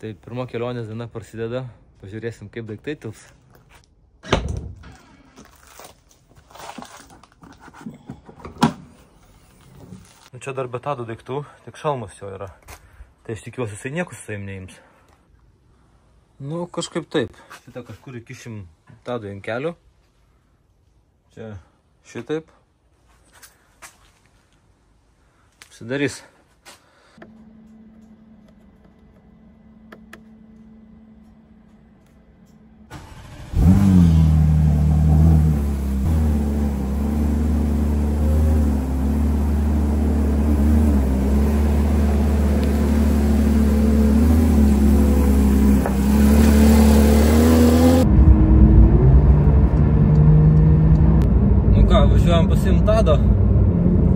Tai pirma kelionės diena prasideda. Pažiūrėsim, kaip daiktai tilps. Nu, čia dar be Tado daiktų, tik šalmas jo yra. Tai aš tikiuosi, jisai nieko su savim neims. Nu, kažkaip taip. Šitą kažkur įkišim Tadui ant kelių. Čia šitaip. Užsidarys. Važiuojam pasiimt Tado,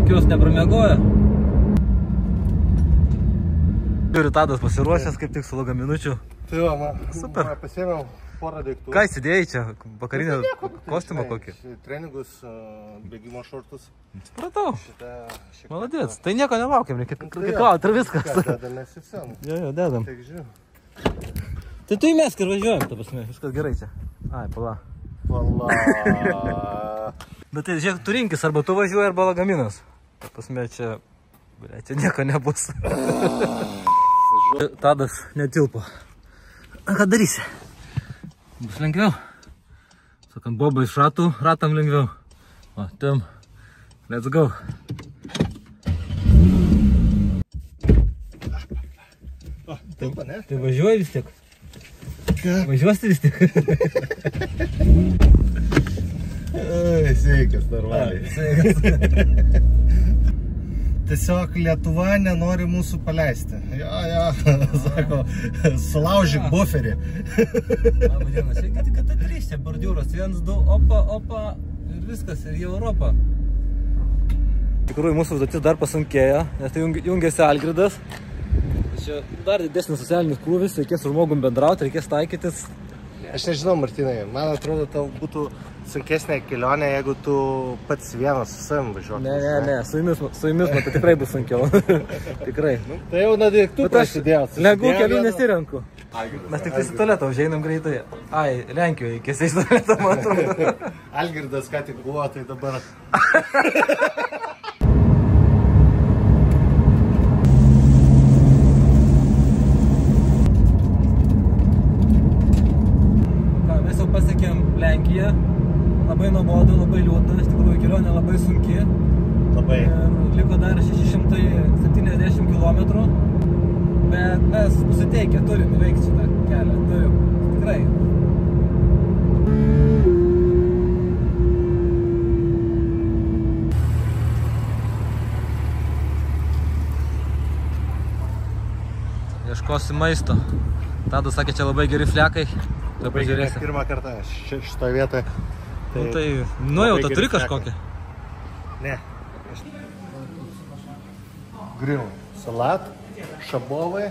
tikiuosi nepramiegoja. Ir Tadas pasiruošęs kaip tik su lagaminučiu. Tai jo, super. Pasiėmiau porą daiktų. Ką įsidėjai čia? Vakarinę kostiumą kokį? Treningus, bėgimo šortus. Supratau. Maladėc. Tai nieko nelaukiam, reikia krauti ir viskas. Dedamės į seną. Jo, dedam. Tik žiūrėjau. Tai tu įmesk ir važiuojam, ta prasme, viskas gerai čia. Ai, pala. Bet tai žiūrėk, tu rinkis, arba tu važiuoji, arba lagaminas. Ta prasme, čia nieko nebus. Tadas netilpo. Ką darysi? Bus lengviau. Sakant, boba iš ratų, ratam lengviau. O, tam, let's go. Tilpa, ne? Tai važiuoji vis tiek? Ką? Važiuosi vis tiek? Sveikas, normaliai. Sveikas. Tiesiog Lietuva nenori mūsų paleisti. Jo, sako, sulaužyk buferį. Labą dieną, sveiki, tik atrys čia bordiūros. 1, 2, opa ir viskas, ir į Europą. Tikrųjų, mūsų užduotis dar pasunkėjo, nes tai jungiasi Algirdas. Čia dar didesnis socialinis krūvis, reikės su žmogum bendrauti, reikės taikytis. Aš nežinau, Martynai, man atrodo, tau būtų sunkesnė kelionė, jeigu tu pats vienas su savim važiuotum. Ne, su jumis man tai tikrai bus sunkiau. Tikrai. Tai jau nuo daiktų prasidėjau. Lengvų kelių nesirenku. Mes tik į tualetą užeinam greitai. Ai, Lenkijoje įkėsi iš tualetą, man atrodo. Algirdas ką tik buvo, tai dabar... Pasiekėm Lenkiją, labai nuobodu, labai liūdna, iš tikrųjų kelionė labai sunki. Labai. Ir liko dar 670 km, bet mes nusiteikę turim įveikti šitą kelią, turim, tikrai. Ieškosim maisto. Tadas sakė, čia labai geri flekai. Labai gerai, pirmą kartą šitoje vietoje. Tai nuojauta turi kažkokią? Ne. Grill. Salat, šabovai.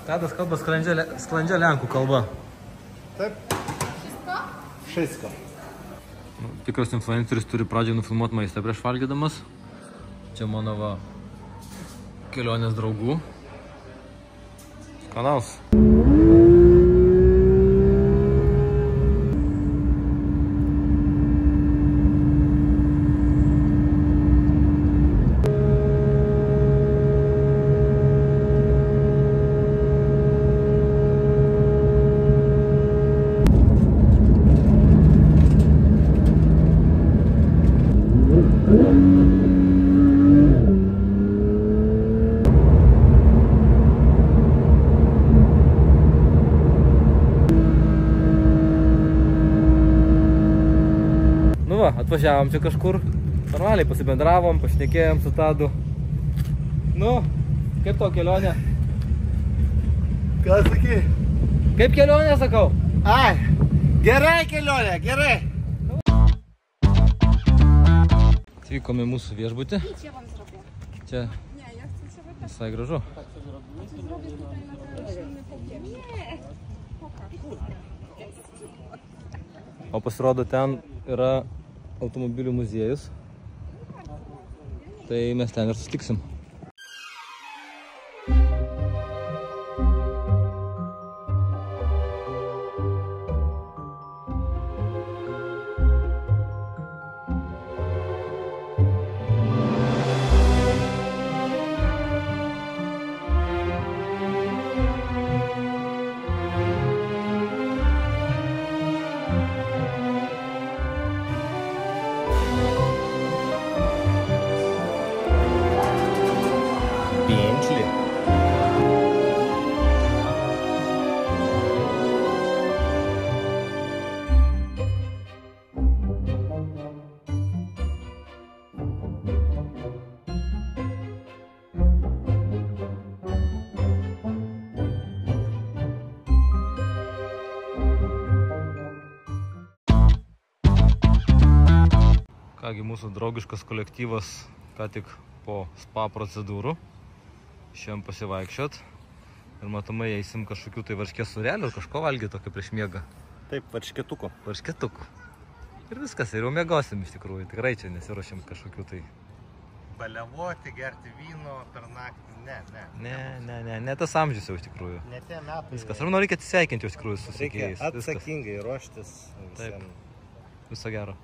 Tadas kalba sklandžia lenkų kalba. Taip. Wszystko. Tikras influenceris turi pradžią nufilmuoti maistą prieš valgydamas. Čia mano va kelionės draugų. Skanaus. Atvažiavom čia kažkur, normaliai pasibendravom, pašnekėjom su Tadu. Nu, kaip tau kelionė? Ką sakai? Kaip kelionė, sakau? Ai, gerai kelionė, gerai. Atvykome mūsų viešbutį. Čia visai gražu. O pasirodo, ten yra automobilių muziejus, tai mes ten ir susitiksim. Kągi, mūsų draugiškas kolektyvas ką tik po spa procedūrų. Šiandien pasivaikščiot. Ir matomai eisim kažkokių tai varškės surelių, kažko valgyti tokio prieš miegą. Taip, varškėtukų. Varškėtukų. Ir viskas, ir jau miegosim iš tikrųjų. Tikrai čia nesiruošiam kažkokių tai... Baliavoti, gerti vyno per naktį, Ne tas amžius jau iš tikrųjų. Ne tie metai. Viskas, ar reikia atsisveikinti iš tikrųjų su sekėjais. Reikia atsakingai ruoštis visiems. Viso gero.